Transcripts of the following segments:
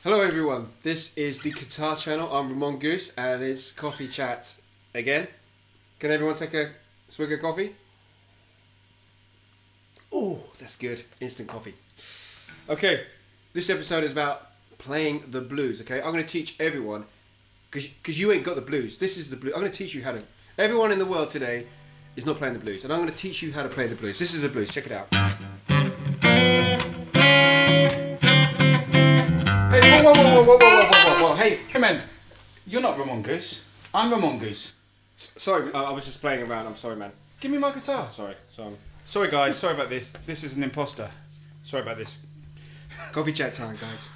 Hello everyone, this is the Guitar Channel. I'm Ramon Goose and it's Coffee Chat again. Can everyone take a swig of coffee? Oh, that's good. Instant coffee. Okay, this episode is about playing the blues, okay? I'm going to teach everyone, because you ain't got the blues. This is the blues. I'm going to teach you how to... Everyone in the world today is not playing the blues, and I'm going to teach you how to play the blues. This is the blues. Check it out. Hey, whoa. Hey man, you're not Ramon Goose. I'm Ramon Goose. Sorry, I was just playing around. I'm sorry, man. Give me my guitar. Sorry, Guys, sorry about this. This is an imposter. Sorry about this. Coffee chat time, guys.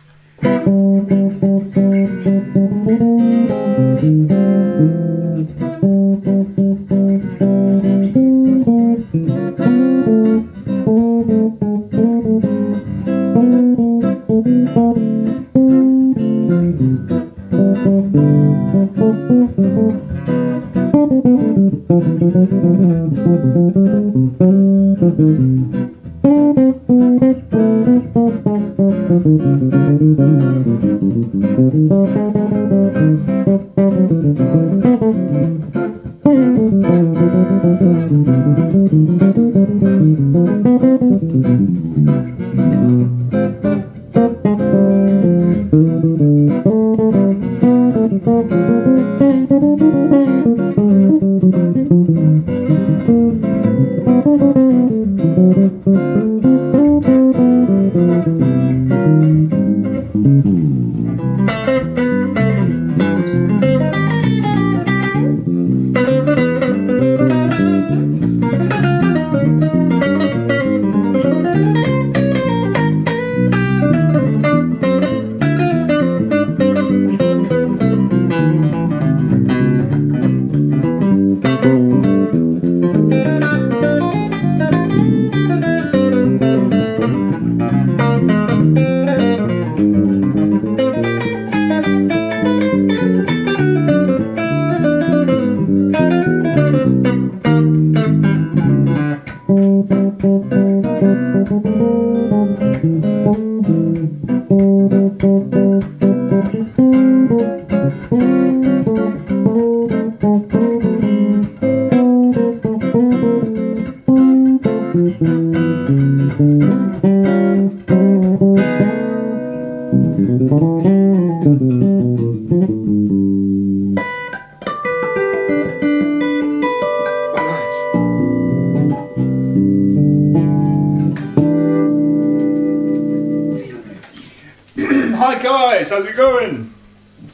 Hi guys, how's it going?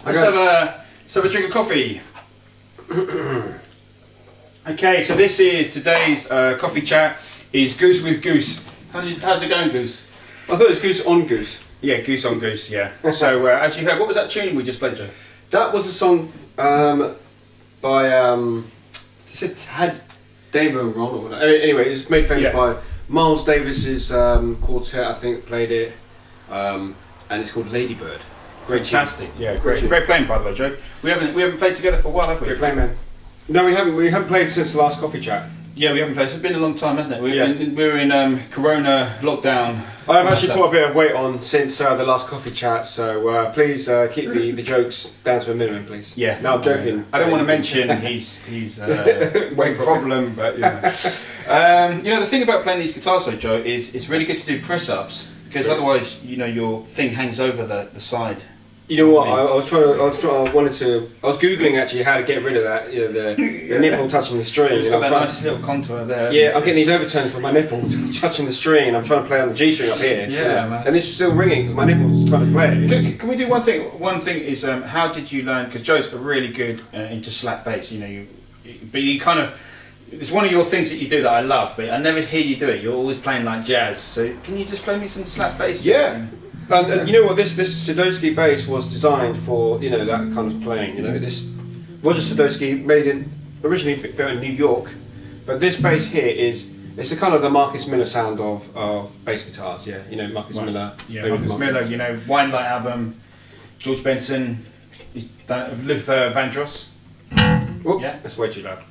Let's have a drink of coffee. Okay, so this is today's coffee chat. Is Goose with Goose. How's it going, Goose? I thought it was Goose on Goose. Yeah, Goose on Goose. Yeah. So as you heard, what was that tune we just played, Joe? That was a song by had Damon Ron or whatever. Anyway, it was made famous by Miles Davis's quartet. I think played it, and it's called Ladybird. Fantastic. Yeah, great playing by the way, Joe. We haven't played together for a while, have we? Great playing, man. No, we haven't. We haven't played since the last coffee chat. Yeah, we haven't played. It's been a long time, hasn't it? We were in Corona lockdown. I've actually put a bit of weight on since the last coffee chat, so please keep the jokes down to a minimum, please. Yeah. No, I'm joking. I don't want to mention his weight problem, but you know. The thing about playing these guitars, though, Joe, is it's really good to do press ups because otherwise, your thing hangs over the side. You know what? I was googling actually how to get rid of that. The nipple touching the string. It's got that nice little contour there. Yeah, I'm getting these overtones from my nipple touching the string, and I'm trying to play on the G string up here. Yeah, man. And it's still ringing because my nipple's trying to play it. Can we do one thing? One thing is, how did you learn? Because Joe's really good into slap bass. But you kind of. It's one of your things that you do that I love, but I never hear you do it. You're always playing like jazz. So can you just play me some slap bass? Yeah. And you know what? This Sadowski bass was designed for that kind of playing. This Roger Sadowski originally built in New York, but this bass here it's the kind of the Marcus Miller sound of bass guitars. Yeah, Marcus Miller. Yeah, Marcus Miller. Wine Light album, George Benson, Luther Vandross. Oh, yeah, that's way too loud.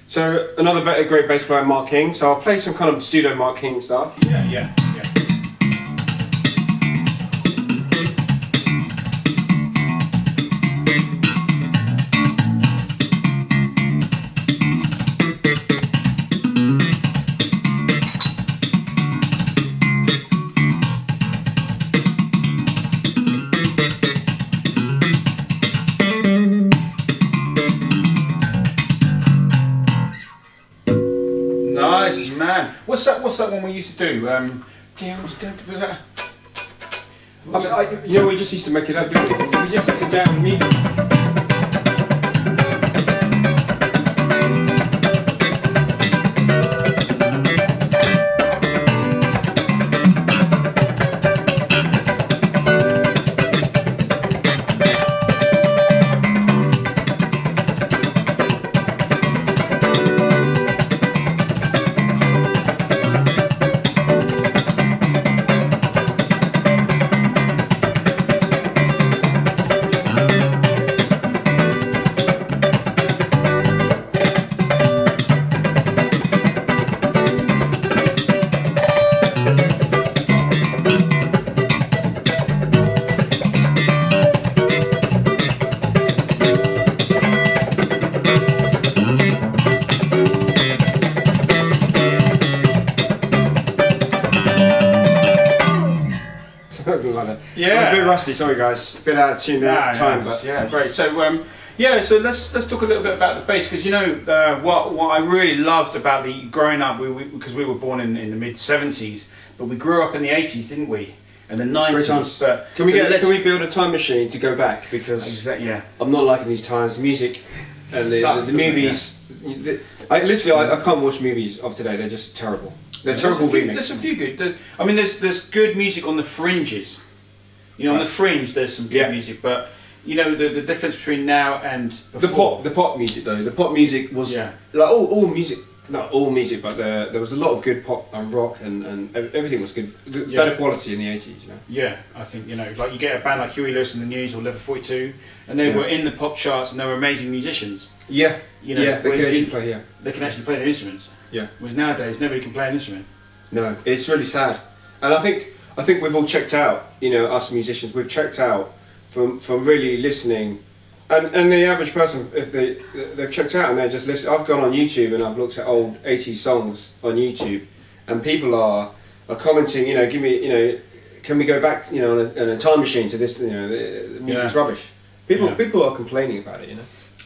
So another great bass player, Mark King. So I'll play some kind of pseudo Mark King stuff. Yeah. What's that one we used to do? Was that? We just used to make it up, didn't we? We just used to jam and meet. Yeah, I'm a bit rusty. Sorry, guys. A bit out of tune at time, but yeah, great. So so let's talk a little bit about the bass, because what I really loved about the growing up, because we were born in the mid '70s, but we grew up in the '80s, didn't we? And the '90s. But can we build a time machine to go back? Because I'm not liking these times. Music and the movies. I can't watch movies of today. They're just terrible. They're terrible remakes. There's a few good. I mean, there's good music on the fringes. On the fringe, there's some good music, but the difference between now and before. The pop music though. The pop music was like all music. Not all music, but there was a lot of good pop and rock and everything was good. Better quality in the '80s, Yeah, I think like you get a band like Huey Lewis and the News or Level 42, and they were in the pop charts and they were amazing musicians. Yeah, they can actually play. Yeah, they can actually play their instruments. Yeah, whereas nowadays nobody can play an instrument. No, it's really sad, and I think we've all checked out. Us musicians, we've checked out from really listening. And the average person, if they've checked out and they're just listening, I've gone on YouTube and I've looked at old 80s songs on YouTube, and people are commenting, give me, can we go back, in a time machine to this, the music's rubbish. People are complaining about it,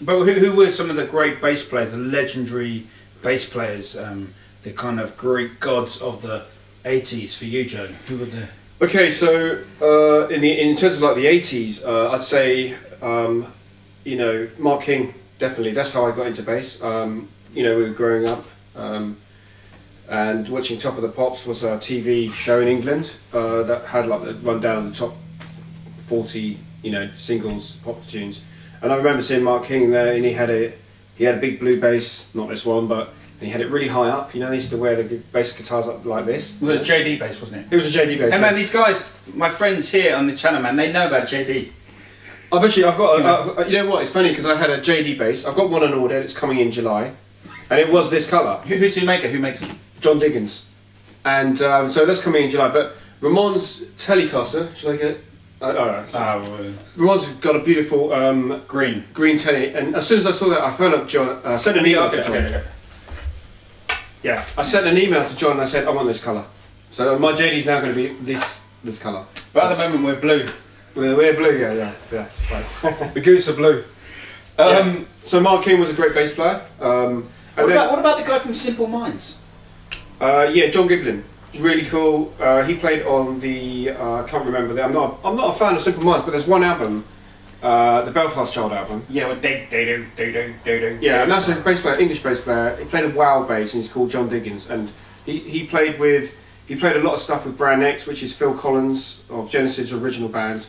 But who were some of the great bass players, the legendary bass players, the kind of Greek gods of the 80s for you, Joe? Who were the? Okay, so in terms of like the 80s, I'd say. Mark King, definitely. That's how I got into bass. We were growing up and watching Top of the Pops was a TV show in England that had like the rundown of the top 40, singles, pop tunes. And I remember seeing Mark King there, and he had a big blue bass, not this one, but and he had it really high up. They used to wear the bass guitars up like this. It was a JD bass, wasn't it? It was a JD bass. Hey man, these guys, my friends here on this channel, man, they know about JD. I've got. You know what? It's funny because I had a JD bass. I've got one on order. It's coming in July, and it was this colour. Who's the maker? Who makes it? John Diggins, and so that's coming in July. But Ramon's Telecaster. Should I get it? Ramon's got a beautiful green telly, and as soon as I saw that, I phoned up John. Sent an email to John. Okay. Yeah, I sent an email to John and I said I want this colour. So my JD's now going to be this colour. But at the moment we're blue. We're blue, yeah, that's right. The goose are blue. So Mark King was a great bass player. What about the guy from Simple Minds? John Giblin. Really cool. He played on the. I can't remember. I'm not a fan of Simple Minds, but there's one album, the Belfast Child album. Yeah, with do. Yeah, and that's a bass player, English bass player. He played a wow bass, and he's called John Diggins, and he played a lot of stuff with Brand X, which is Phil Collins of Genesis' original band.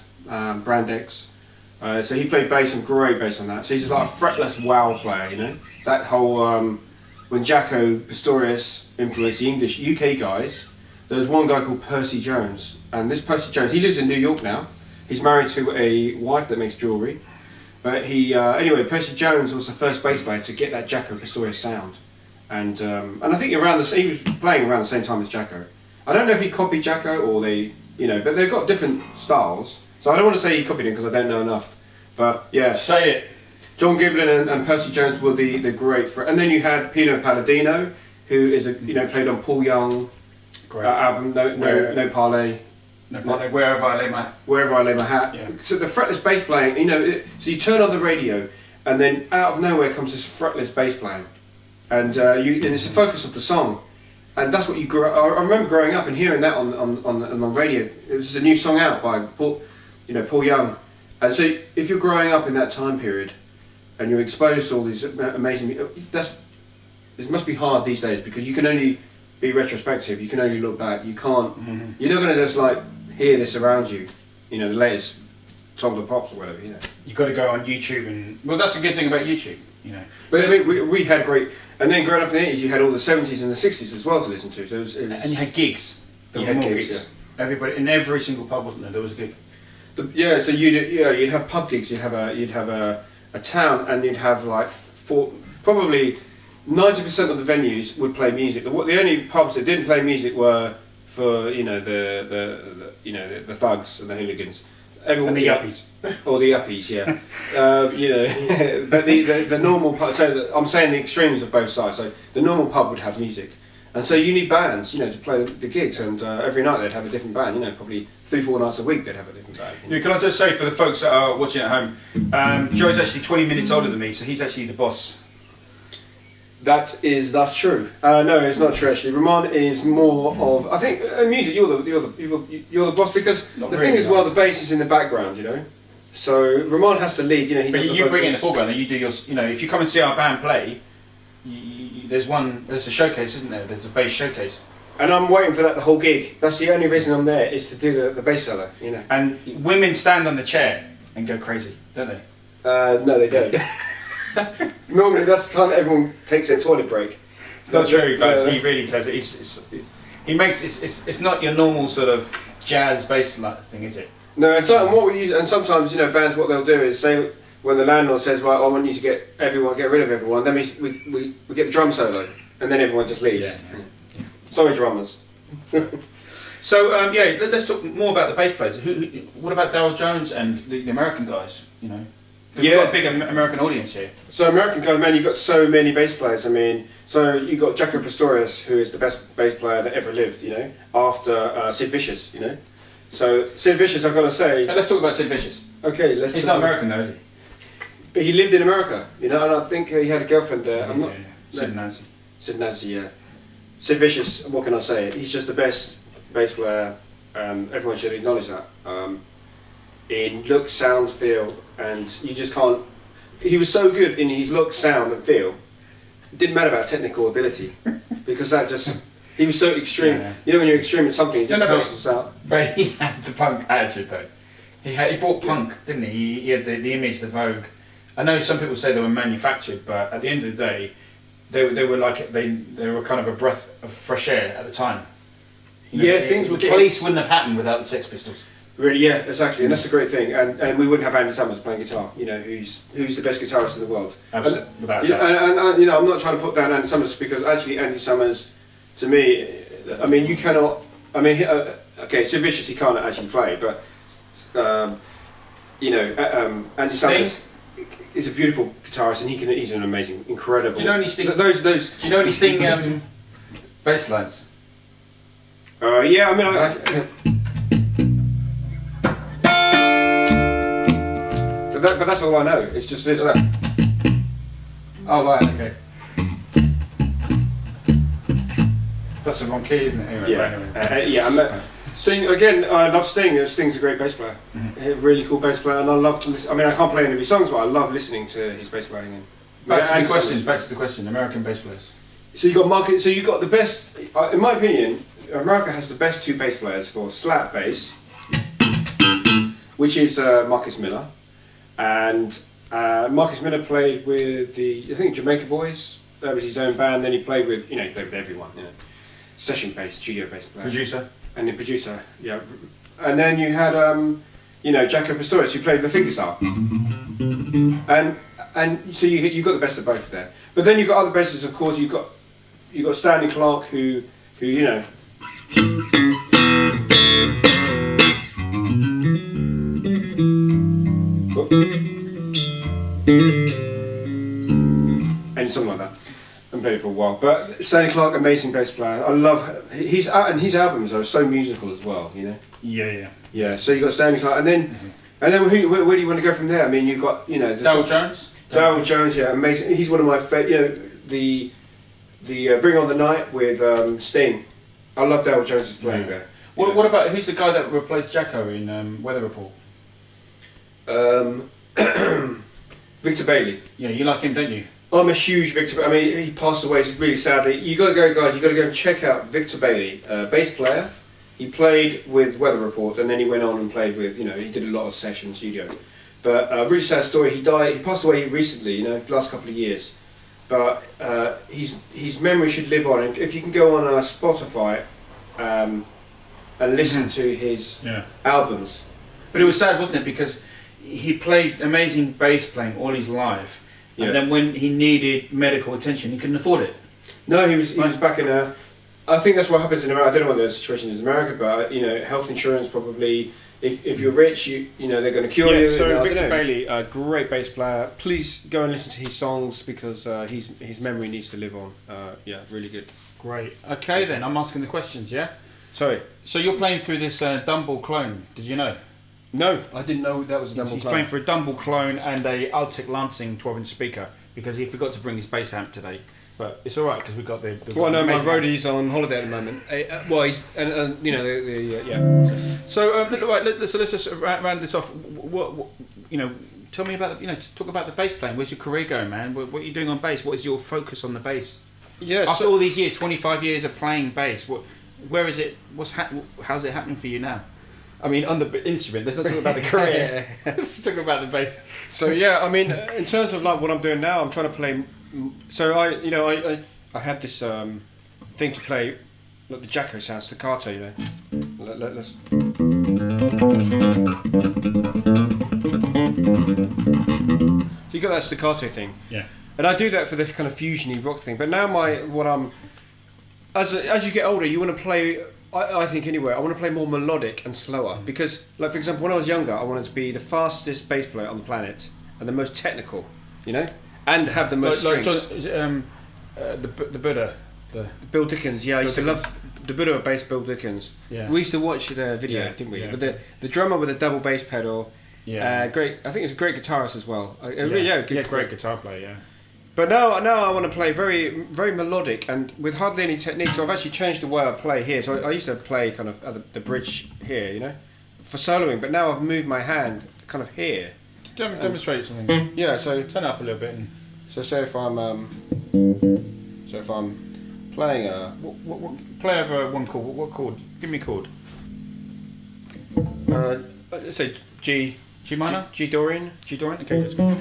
Brand X. So he played bass, and great bass on that. So he's like a fretless wow player, That whole when Jaco, Pastorious influenced the English UK guys, there was one guy called Percy Jones, and this Percy Jones, he lives in New York now. He's married to a wife that makes jewellery, but anyway, Percy Jones was the first bass player to get that Jaco Pastorious sound, and I think he was playing around the same time as Jaco. I don't know if he copied Jaco or but they've got different styles. So I don't want to say he copied him because I don't know enough. But yeah. Say it. John Giblin and Percy Jones were the great and then you had Pino Palladino, who is played on Paul Young album No Parley. Wherever I Lay My Hat. Yeah. So the fretless bass playing, so you turn on the radio and then out of nowhere comes this fretless bass playing. And it's the focus of the song. and that's what you grew up. I remember growing up and hearing that on radio. It was a new song out by Paul Young, and so if you're growing up in that time period, and you're exposed to all these amazing, it must be hard these days because you can only be retrospective. You can only look back. You can't. You're not going to just like hear this around you. The latest Top of the Pops or whatever. You've got to go on YouTube and that's a good thing about YouTube. But I mean, we had great, and then growing up in the 80s, you had all the 70s and the 60s as well to listen to. So it was and you had gigs. You had gigs. Yeah. Everybody in every single pub, wasn't there? There was a gig. So you'd have pub gigs. You'd have a town, and you'd have like probably 90% of the venues would play music. The only pubs that didn't play music were for the thugs and the hooligans. And the yuppies. Or the yuppies, yeah. But the normal pub, so I'm saying the extremes of both sides. So the normal pub would have music, and so you need bands, to play the gigs. And every night they'd have a different band. Probably 3-4 nights a week they'd have a different band. Yeah, can I just say for the folks that are watching at home, Joe's actually 20 minutes older than me, so he's actually the boss. That's true. No, it's not true actually. Ramon is more of, I think, music. You're the boss because the thing is, well, the bass is in the background, So Ramon has to lead. But you bring it in the foreground, and you do your. If you come and see our band play, there's a showcase, isn't there? There's a bass showcase. And I'm waiting for that the whole gig. That's the only reason I'm there is to do the bass solo. And women stand on the chair and go crazy, don't they? No, they don't. Normally, that's the time that everyone takes their toilet break. It's not true, guys. He really does it. It's not your normal sort of jazz bass thing, is it? No, and sometimes bands, what they'll do is say when the landlord says, "Right, I want you to get rid of everyone," then we get the drum solo, and then everyone just leaves. Yeah. Sorry, drummers. So let's talk more about the bass players. What about Darryl Jones and the American guys? We've got a big American audience here. So American guys, man, you've got so many bass players. I mean, so you've got Jaco Pastorious, who is the best bass player that ever lived, after Sid Vicious, So Sid Vicious, I've got to say... Let's talk about Sid Vicious. Okay, He's not American though, is he? But he lived in America, and I think he had a girlfriend there. Sid Nancy. Sid Nancy, yeah. Sid Vicious, what can I say? He's just the best bass player, everyone should acknowledge that. In look, sound, feel, and you just can't... He was so good in his look, sound and feel, it didn't matter about technical ability, because that just... He was so extreme. Yeah. When you're extreme at something, it just cancels out. But he had the punk attitude though. He brought punk, didn't he? He had the image, the Vogue. I know some people say they were manufactured, but at the end of the day, they were kind of a breath of fresh air at the time. Things would... The Police wouldn't have happened without the Sex Pistols. Really, yeah, exactly, and that's a great thing. And we wouldn't have Andy Summers playing guitar. Who's the best guitarist in the world. Absolutely, without that. And I'm not trying to put down Andy Summers because actually Andy Summers, to me, I mean, you cannot. I mean, okay, Sid Vicious he can't actually play, but Andy Summers is a beautiful guitarist, and he's an amazing, incredible. Do you know any Sting? Those. Do you know any Sting bass lines? Yeah, I mean, but that's all I know. It's just this. Oh right, okay. That's the wrong key, isn't it? Anyway, Sting again. I love Sting. Sting's a great bass player. A really cool bass player, and I love to listen. I mean, I can't play any of his songs, but I love listening to his bass playing. Back to the question. American bass players. So you got the best. In my opinion, America has the best two bass players for slap bass, which is Marcus Miller, and Marcus Miller played with I think Jamaica Boys. That was his own band. Then he played with he played with everyone. Session bass, studio bass player. Producer. And the producer, yeah. And then you had Jaco Pastorious, who played the fingerstyle. And so you got the best of both there. But then you got other bassists, of course. You got Stanley Clarke, who and something like that. I haven't played it for a while, but Stanley Clarke, amazing bass player. I love his albums are so musical as well. Yeah. So you got Stanley Clarke, and then where do you want to go from there? I mean, you got Darryl Jones. Darryl Jones, yeah, amazing. He's one of my favorite. the Bring On the Night with Sting. I love Dale Jones is playing there. What about who's the guy that replaced Jaco in Weather Report? Victor Bailey. Yeah, you like him, don't you? I'm a huge Victor. I mean, he passed away really sadly. You got to go, guys. You got to go and check out Victor Bailey, bass player. He played with Weather Report, and then he went on and played with. He did a lot of session studio. But really sad story. He died. He passed away recently. Last couple of years. But his memory should live on. And if you can go on Spotify and listen to his albums. But it was sad, wasn't it? Because he played amazing bass playing all his life. And then when he needed medical attention, he couldn't afford it. No, he was back in a. I think that's what happens in America. I don't know what the situation is in America, but health insurance probably. If you're rich, they're going to cure you. So Victor Bailey, a great bass player. Please go and listen to his songs because his memory needs to live on. Really good. Great. Okay, then I'm asking the questions. Yeah. Sorry. So you're playing through this Dumble clone. Did you know? No, I didn't know that was a Dumble clone. He's playing for a Dumble clone and a Altic Lansing 12-inch speaker because he forgot to bring his bass amp today. But it's all right because we got the. Well, no, my roadie's on holiday at the moment. He's So let's just round this off. What tell me about talk about the bass playing. Where's your career going, man? What are you doing on bass? What is your focus on the bass? Yeah. After all these years, 25 years of playing bass, where is it? How's it happening for you now? I mean, on the instrument. Let's not talk about the career. Let's talk about the bass. So I mean, in terms of like what I'm doing now, I'm trying to play. So I had this thing to play, like the Jaco sound, staccato. Let's. So you got that staccato thing. Yeah. And I do that for this kind of fusiony rock thing. But now as you get older, you want to play. I think anyway, I want to play more melodic and slower because, like for example, when I was younger, I wanted to be the fastest bass player on the planet and the most technical, and have the most strings. Is it, the Buddha, the Bill Dickens. Yeah, I used to love the Buddha bass. Bill Dickens. Yeah. We used to watch the video, didn't we? Yeah. With the drummer with the double bass pedal. Yeah. Great. I think it's a great guitarist as well. Great guitar player. Yeah. But now I want to play very, very melodic and with hardly any technique. So I've actually changed the way I play here. So I used to play kind of at the bridge here, for soloing. But now I've moved my hand kind of here. Demonstrate something. Yeah. So turn it up a little bit. So say if I'm playing play over one chord. What chord? Give me a chord. Let's say G. G minor. G Dorian. G Dorian. Okay, let's go.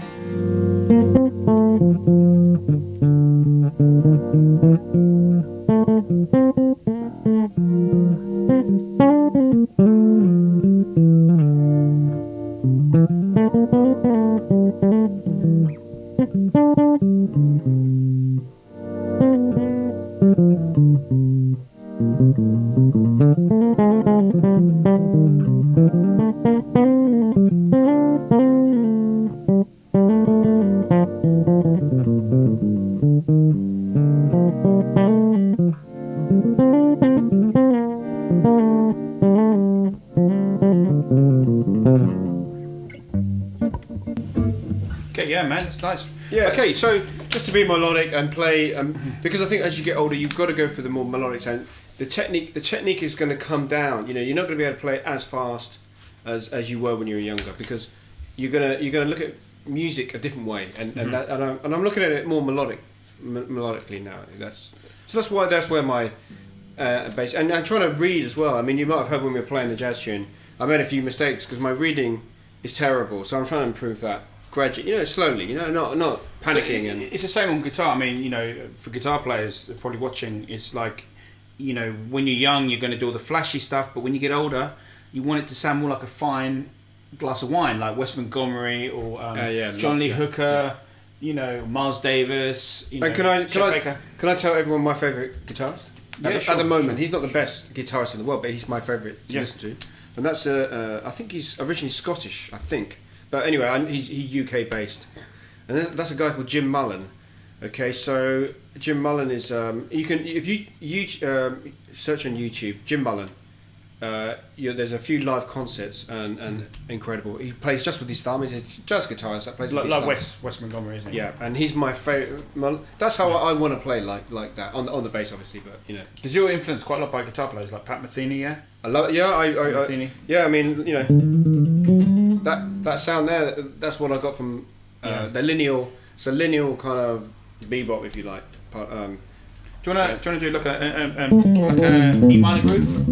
Yeah, man, that's nice. Yeah. Okay, so just to be melodic and play, because I think as you get older, you've got to go for the more melodic sound. The technique is going to come down. You're not going to be able to play it as fast as you were when you were younger because you're gonna look at music a different way, and I'm looking at it more melodically now. That's where my bass and I'm trying to read as well. I mean, you might have heard when we were playing the jazz tune, I made a few mistakes because my reading is terrible. So I'm trying to improve that. Gradually, slowly, not panicking. And it's the same on guitar. I mean, for guitar players probably watching, it's like, when you're young, you're going to do all the flashy stuff, but when you get older, you want it to sound more like a fine glass of wine, like Wes Montgomery or John Lee Hooker, Miles Davis. Can I tell everyone my favourite guitarist? At the moment, he's not the best guitarist in the world, but he's my favourite to listen to, and that's I think he's originally Scottish, I think. But anyway, he's UK based, and that's a guy called Jim Mullen. Okay, so Jim Mullen is you can if you search on YouTube Jim Mullen, there's a few live concerts and incredible. He plays just with his thumb. He's a jazz guitarist that plays with his thumb. Wes Montgomery, isn't he? Yeah, and he's my favourite. That's how I want to play like that on the bass, obviously. But because you're influenced quite a lot by guitar players like Pat Metheny, yeah. I love. Yeah, I mean, that sound there. That's what I got from the lineal. So lineal kind of bebop, if you like. But, do you want to do like a E minor groove?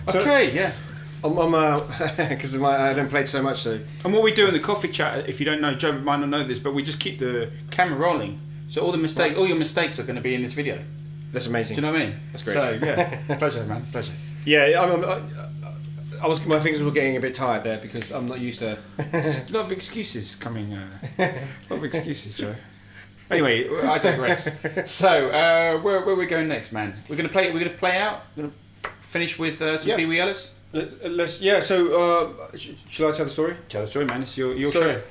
Okay, yeah. Because I don't play so much, so. And what we do in the coffee chat, if you don't know, Joe might not know this, but we just keep the camera rolling. So all your mistakes are going to be in this video. That's amazing. Do you know what I mean? That's great. So yeah, pleasure, man, pleasure. Yeah, my fingers were getting a bit tired there because I'm not used to. A lot of excuses coming. A lot of excuses, Joe. Anyway, I digress. So where are we going next, man? We're gonna play. We're gonna play out. We're gonna finish with some Pee Wee Ellis. Let's. Yeah. So shall I tell the story? Tell the story, man. It's your show.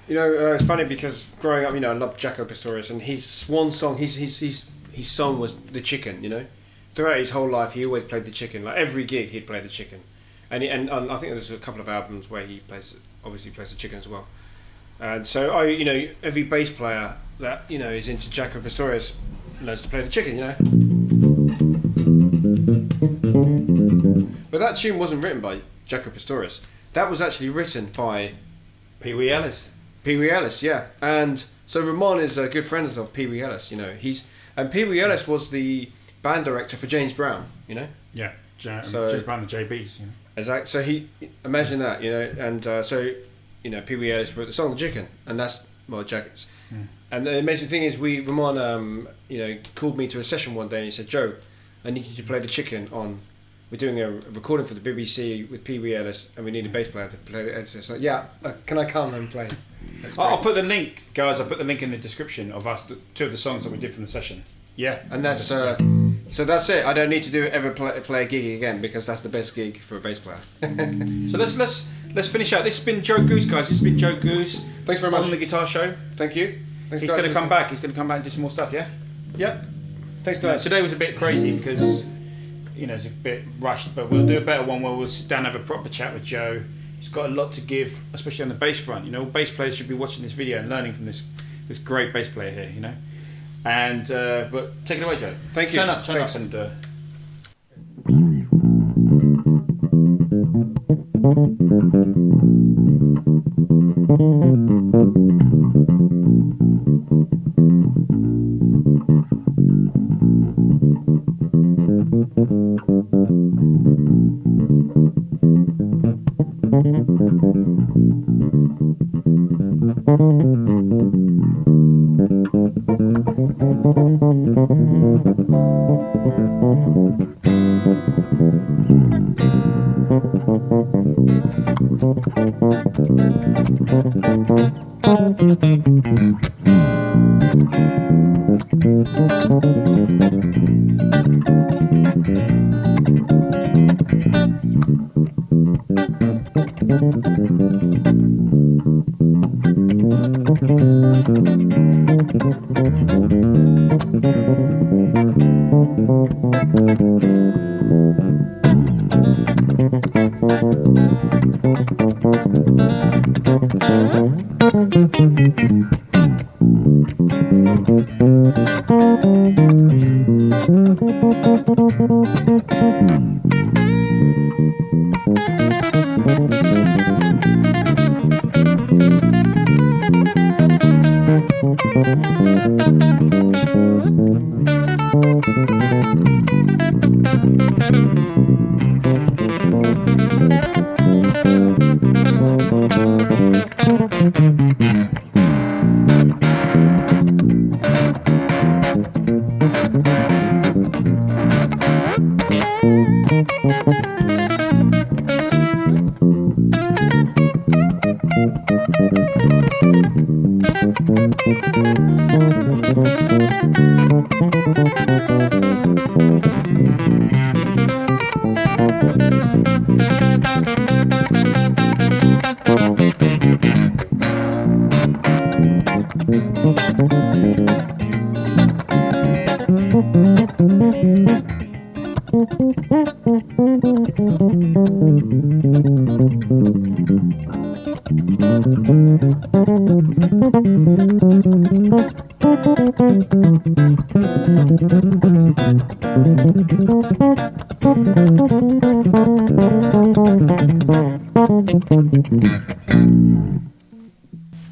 It's funny because growing up, I loved Jaco Pastorious, and his swan song, his song was the chicken. Throughout his whole life, he always played the chicken. Like every gig, he'd play the chicken, and I think there's a couple of albums where he plays the chicken as well. And so every bass player that is into Jaco Pastorious learns to play the chicken. But that tune wasn't written by Jaco Pastorious. That was actually written by Pee Wee Ellis. Pee Wee Ellis, yeah. And so Ramon is good friends of Pee Wee Ellis. And Pee Wee Ellis was the band director for James Brown. Yeah, James Brown and JB's. Exactly. So imagine that. And Pee Wee Ellis wrote the song "The Chicken," and that's Jackets. And the amazing thing is, Ramon, called me to a session one day and he said, "Joe, I need you to play the chicken on. We're doing a recording for the BBC with Pee Wee Ellis, and we need a bass player to play it." So yeah, can I come and play? I'll put the link, guys. I'll put the link in the description of two of the songs that we did from the session. Yeah, and that's so that's it. I don't need to play a gig again because that's the best gig for a bass player. So let's finish out. This has been Joe Goose, guys. This has been Joe Goose. Thanks very much on the Guitar Show. Thank you. Thanks, He's going to come back. He's going to come back and do some more stuff. Yeah. Yep. Thanks, guys. Today was a bit crazy because it's a bit rushed, but we'll do a better one where we'll sit down and have a proper chat with Joe. He's got a lot to give, especially on the bass front. Bass players should be watching this video and learning from this great bass player here. And but take it away, Joe. Thank you. Turn up and.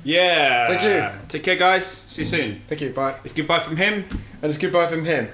Yeah. Thank you. Take care, guys. See you soon. Thank you. Bye. It's goodbye from him. And it's goodbye from him.